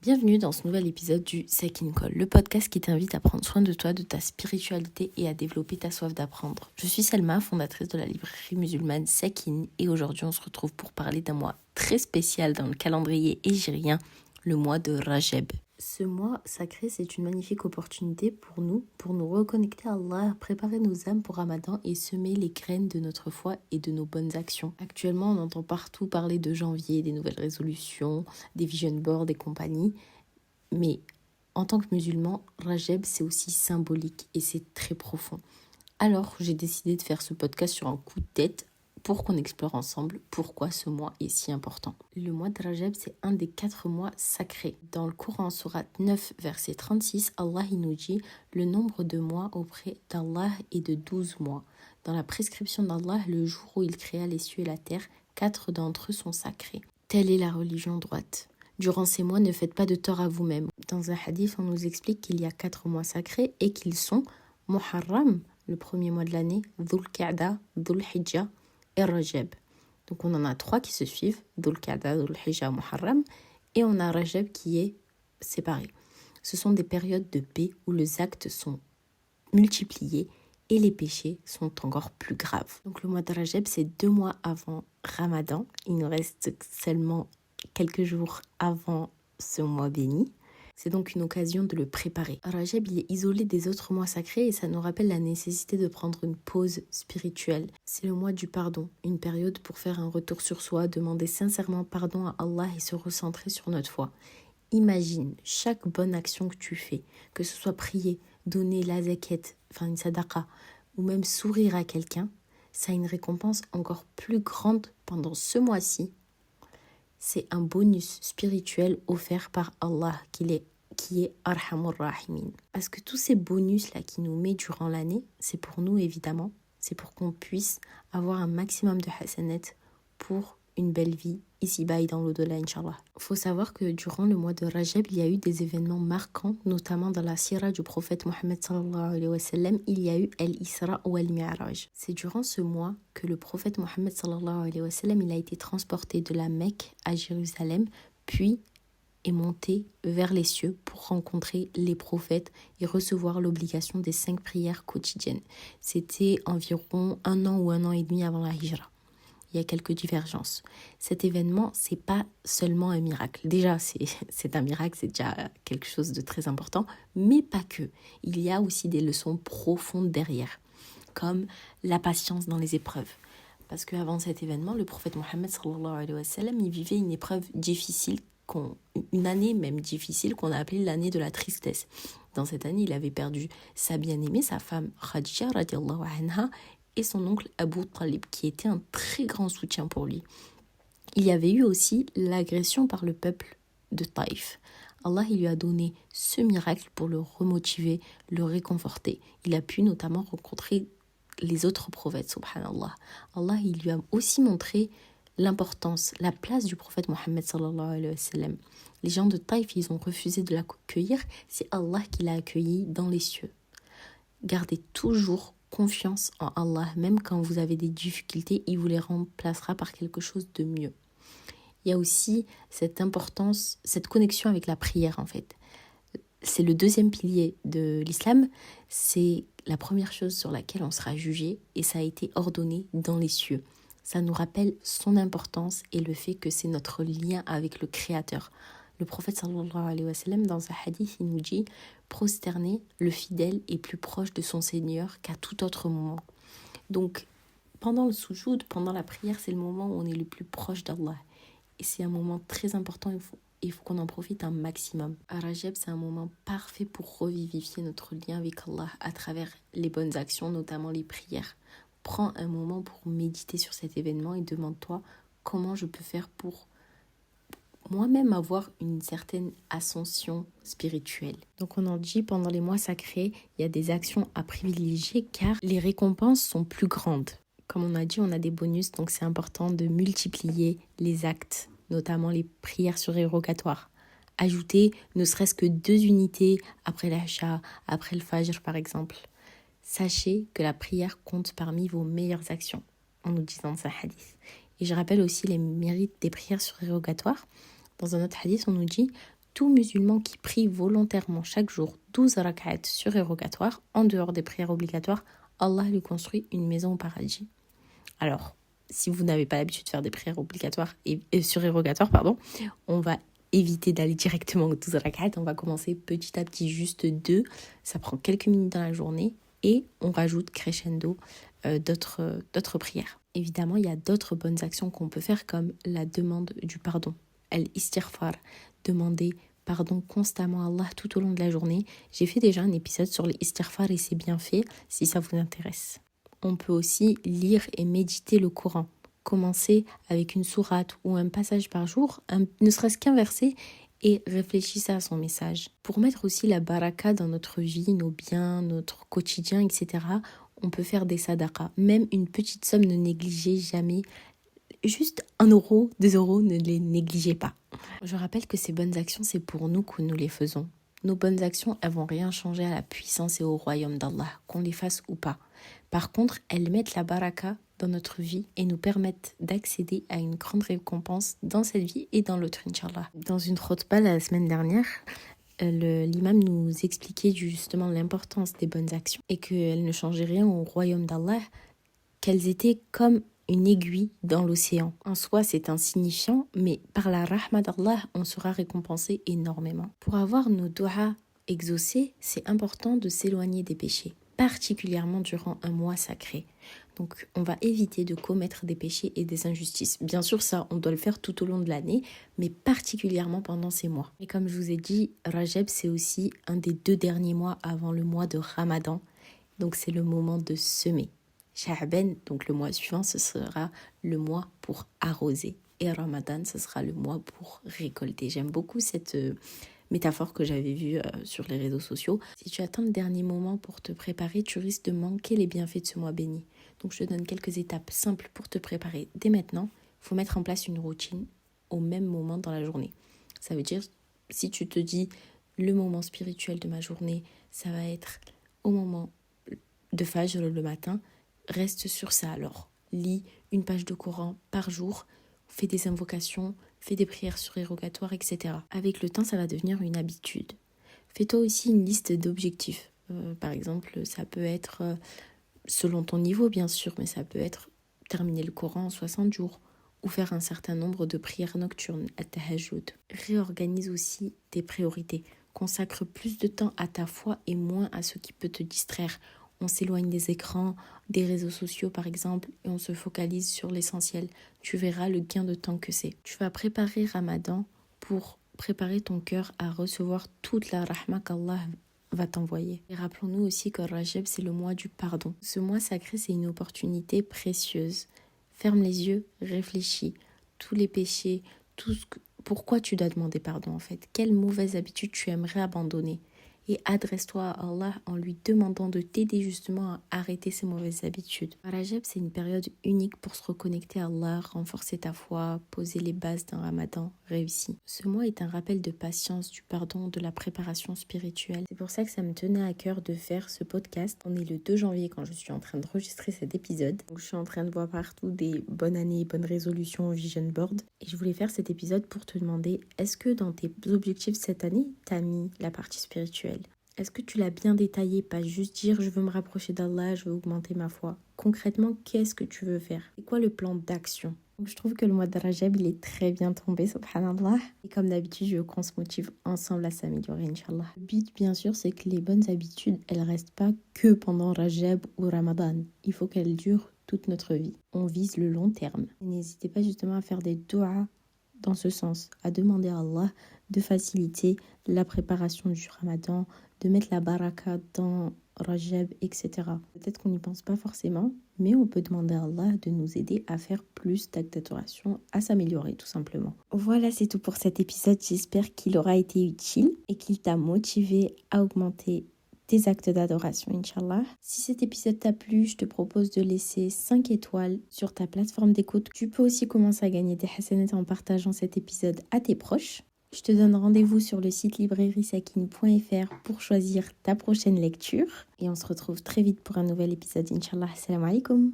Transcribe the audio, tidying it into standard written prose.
Bienvenue dans ce nouvel épisode du Sakin Call, le podcast qui t'invite à prendre soin de toi, de ta spiritualité et à développer ta soif d'apprendre. Je suis Selma, fondatrice de la librairie musulmane Sakin, et aujourd'hui on se retrouve pour parler d'un mois très spécial dans le calendrier hégirien, le mois de Rajab. Ce mois sacré, c'est une magnifique opportunité pour nous reconnecter à Allah, préparer nos âmes pour Ramadan et semer les graines de notre foi et de nos bonnes actions. Actuellement, on entend partout parler de janvier, des nouvelles résolutions, des vision boards et compagnie. Mais en tant que musulman, Rajab, c'est aussi symbolique et c'est très profond. Alors, j'ai décidé de faire ce podcast sur un coup de tête pour qu'on explore ensemble pourquoi ce mois est si important. Le mois de Rajab, c'est un des 4 mois sacrés. Dans le Coran, sourate 9, verset 36, Allah nous dit « Le nombre de mois auprès d'Allah est de 12 mois. Dans la prescription d'Allah, le jour où il créa les cieux et la terre, 4 d'entre eux sont sacrés. Telle est la religion droite. Durant ces mois, ne faites pas de tort à vous-même. » Dans un hadith, on nous explique qu'il y a 4 mois sacrés et qu'ils sont Muharram, le premier mois de l'année, Dhul Qa'da, Dhul Hijjah et Rajab. Donc on en a 3 qui se suivent, Dhul Qa'da, Dhul Hijjah, Muharram, et on a Rajab qui est séparé. Ce sont des périodes de paix où les actes sont multipliés et les péchés sont encore plus graves. Donc le mois de Rajab, c'est 2 mois avant Ramadan. Il nous reste seulement quelques jours avant ce mois béni. C'est donc une occasion de le préparer. Rajab, il est isolé des autres mois sacrés et ça nous rappelle la nécessité de prendre une pause spirituelle. C'est le mois du pardon, une période pour faire un retour sur soi, demander sincèrement pardon à Allah et se recentrer sur notre foi. Imagine chaque bonne action que tu fais, que ce soit prier, donner la zakat, une sadaqa, ou même sourire à quelqu'un, ça a une récompense encore plus grande pendant ce mois-ci. C'est un bonus spirituel offert par Allah qui est Arhamur Rahimin. Parce que tous ces bonus-là qu'il nous met durant l'année, c'est pour nous évidemment, c'est pour qu'on puisse avoir un maximum de hasanat pour une belle vie ici-bas et dans l'au-delà, Inch'Allah. Il faut savoir que durant le mois de Rajab, il y a eu des événements marquants, notamment dans la sira du prophète Mohammed sallallahu alayhi wa sallam, il y a eu Al-Isra ou Al-Mi'raj. C'est durant ce mois que le prophète Mohammed sallallahu alayhi wa sallam, il a été transporté de la Mecque à Jérusalem, puis est monté vers les cieux pour rencontrer les prophètes et recevoir l'obligation des 5 prières quotidiennes. C'était environ 1 an ou 1 an et demi avant la Hijra. Il y a quelques divergences. Cet événement, c'est pas seulement un miracle. Déjà, c'est un miracle, c'est déjà quelque chose de très important, mais pas que. Il y a aussi des leçons profondes derrière, comme la patience dans les épreuves. Parce qu'avant cet événement, le prophète Mohammed sallallahu alayhi wa sallam, il vivait une épreuve difficile, une année même difficile qu'on a appelée l'année de la tristesse. Dans cette année, il avait perdu sa bien-aimée, sa femme Khadija radiallahu anha, et son oncle Abu Talib, qui était un très grand soutien pour lui. Il y avait eu aussi l'agression par le peuple de Taïf. Allah, il lui a donné ce miracle pour le remotiver, le réconforter. Il a pu notamment rencontrer les autres prophètes, subhanallah. Allah, il lui a aussi montré l'importance, la place du prophète Mohammed sallallahu alayhi wa sallam. Les gens de Taïf, ils ont refusé de l'accueillir. C'est Allah qui l'a accueilli dans les cieux. Gardez toujours confiance en Allah, même quand vous avez des difficultés, il vous les remplacera par quelque chose de mieux. Il y a aussi cette importance, cette connexion avec la prière en fait. C'est le 2e pilier de l'islam, c'est la première chose sur laquelle on sera jugé et ça a été ordonné dans les cieux. Ça nous rappelle son importance et le fait que c'est notre lien avec le Créateur. Le prophète sallallahu alayhi wa sallam, dans un hadith, il nous dit « Prosterné, le fidèle est plus proche de son Seigneur qu'à tout autre moment. » Donc, pendant le soujoud, pendant la prière, c'est le moment où on est le plus proche d'Allah. Et c'est un moment très important, il faut qu'on en profite un maximum. Rajab, c'est un moment parfait pour revivifier notre lien avec Allah à travers les bonnes actions, notamment les prières. Prends un moment pour méditer sur cet événement et demande-toi comment je peux faire pour moi-même avoir une certaine ascension spirituelle. Donc on en dit, pendant les mois sacrés, il y a des actions à privilégier car les récompenses sont plus grandes. Comme on a dit, on a des bonus, donc c'est important de multiplier les actes, notamment les prières surérogatoires. Ajouter ne serait-ce que 2 unités après l'Acha, après le Fajr par exemple. Sachez que la prière compte parmi vos meilleures actions, en nous disant ce hadith. Et je rappelle aussi les mérites des prières surérogatoires. Dans un autre hadith, on nous dit Tout musulman qui prie volontairement chaque jour 12 rak'at surérogatoires, en dehors des prières obligatoires, Allah lui construit une maison au paradis. Alors, si vous n'avez pas l'habitude de faire des prières obligatoires et surérogatoires, on va éviter d'aller directement aux 12 rak'at. On va commencer petit à petit, juste 2. Ça prend quelques minutes dans la journée et on rajoute crescendo d'autres prières. Évidemment, il y a d'autres bonnes actions qu'on peut faire comme la demande du pardon. Al-istighfar, demander pardon constamment à Allah tout au long de la journée. J'ai fait déjà un épisode sur l'istighfar et ses bienfaits si ça vous intéresse. On peut aussi lire et méditer le Coran. Commencer avec une sourate ou un passage par jour, ne serait-ce qu'un verset, et réfléchissez à son message. Pour mettre aussi la baraka dans notre vie, nos biens, notre quotidien, etc., on peut faire des sadaqas. Même une petite somme, ne négligez jamais. Juste 1 euro, 2 euros, ne les négligez pas. Je rappelle que ces bonnes actions, c'est pour nous que nous les faisons. Nos bonnes actions, elles vont rien changer à la puissance et au royaume d'Allah, qu'on les fasse ou pas. Par contre, elles mettent la baraka dans notre vie et nous permettent d'accéder à une grande récompense dans cette vie et dans l'autre, Inch'Allah. Dans une khutba la semaine dernière, l'imam nous expliquait justement l'importance des bonnes actions et qu'elles ne changeaient rien au royaume d'Allah, qu'elles étaient comme une aiguille dans l'océan. En soi, c'est insignifiant, mais par la rahma d'Allah, on sera récompensé énormément. Pour avoir nos doigts exaucés, c'est important de s'éloigner des péchés, particulièrement durant un mois sacré. Donc, on va éviter de commettre des péchés et des injustices. Bien sûr, ça, on doit le faire tout au long de l'année, mais particulièrement pendant ces mois. Et comme je vous ai dit, Rajab, c'est aussi un des 2 derniers mois avant le mois de Ramadan. Donc, c'est le moment de semer. Sha'ban, donc le mois suivant, ce sera le mois pour arroser. Et Ramadan, ce sera le mois pour récolter. J'aime beaucoup cette métaphore que j'avais vue sur les réseaux sociaux. Si tu attends le dernier moment pour te préparer, tu risques de manquer les bienfaits de ce mois béni. Donc je te donne quelques étapes simples pour te préparer. Dès maintenant, il faut mettre en place une routine au même moment dans la journée. Ça veut dire, si tu te dis, le moment spirituel de ma journée, ça va être au moment de Fajr le matin, reste sur ça alors. Lis une page de Coran par jour, fais des invocations, fais des prières surérogatoires, etc. Avec le temps, ça va devenir une habitude. Fais-toi aussi une liste d'objectifs. Par exemple, ça peut être, selon ton niveau bien sûr, mais ça peut être terminer le Coran en 60 jours ou faire un certain nombre de prières nocturnes, at-tahajjud. Réorganise aussi tes priorités. Consacre plus de temps à ta foi et moins à ce qui peut te distraire. On s'éloigne des écrans, des réseaux sociaux par exemple, et on se focalise sur l'essentiel. Tu verras le gain de temps que c'est. Tu vas préparer Ramadan pour préparer ton cœur à recevoir toute la rahma qu'Allah va t'envoyer. Et rappelons-nous aussi que Rajab, c'est le mois du pardon. Ce mois sacré, c'est une opportunité précieuse. Ferme les yeux, réfléchis. Tous les péchés, pourquoi tu dois demander pardon en fait? Quelle mauvaise habitude tu aimerais abandonner? Et adresse-toi à Allah en lui demandant de t'aider justement à arrêter ces mauvaises habitudes. Rajab, c'est une période unique pour se reconnecter à Allah, renforcer ta foi, poser les bases d'un ramadan réussi. Ce mois est un rappel de patience, du pardon, de la préparation spirituelle. C'est pour ça que ça me tenait à cœur de faire ce podcast. On est le 2 janvier quand je suis en train d'enregistrer cet épisode. Donc je suis en train de voir partout des bonnes années, bonnes résolutions au vision board. Et je voulais faire cet épisode pour te demander, est-ce que dans tes objectifs cette année, t'as mis la partie spirituelle? Est-ce que tu l'as bien détaillé, pas juste dire je veux me rapprocher d'Allah, je veux augmenter ma foi? Concrètement, qu'est-ce que tu veux faire? C'est quoi le plan d'action? Donc, je trouve que le mois de Rajab, il est très bien tombé, subhanallah. Et comme d'habitude, je veux qu'on se motive ensemble à s'améliorer, Inch'Allah. Le but, bien sûr, c'est que les bonnes habitudes, elles restent pas que pendant Rajab ou Ramadan. Il faut qu'elles durent toute notre vie. On vise le long terme. Et n'hésitez pas justement à faire des doigts dans ce sens, à demander à Allah de faciliter la préparation du Ramadan, de mettre la baraka dans Rajab, etc. Peut-être qu'on n'y pense pas forcément, mais on peut demander à Allah de nous aider à faire plus d'actes d'adoration, à s'améliorer tout simplement. Voilà, c'est tout pour cet épisode. J'espère qu'il aura été utile et qu'il t'a motivé à augmenter tes actes d'adoration, Inch'Allah. Si cet épisode t'a plu, je te propose de laisser 5 étoiles sur ta plateforme d'écoute. Tu peux aussi commencer à gagner des hasanats en partageant cet épisode à tes proches. Je te donne rendez-vous sur le site librairiesakin.fr pour choisir ta prochaine lecture. Et on se retrouve très vite pour un nouvel épisode, Inch'Allah. Assalamu alaikum.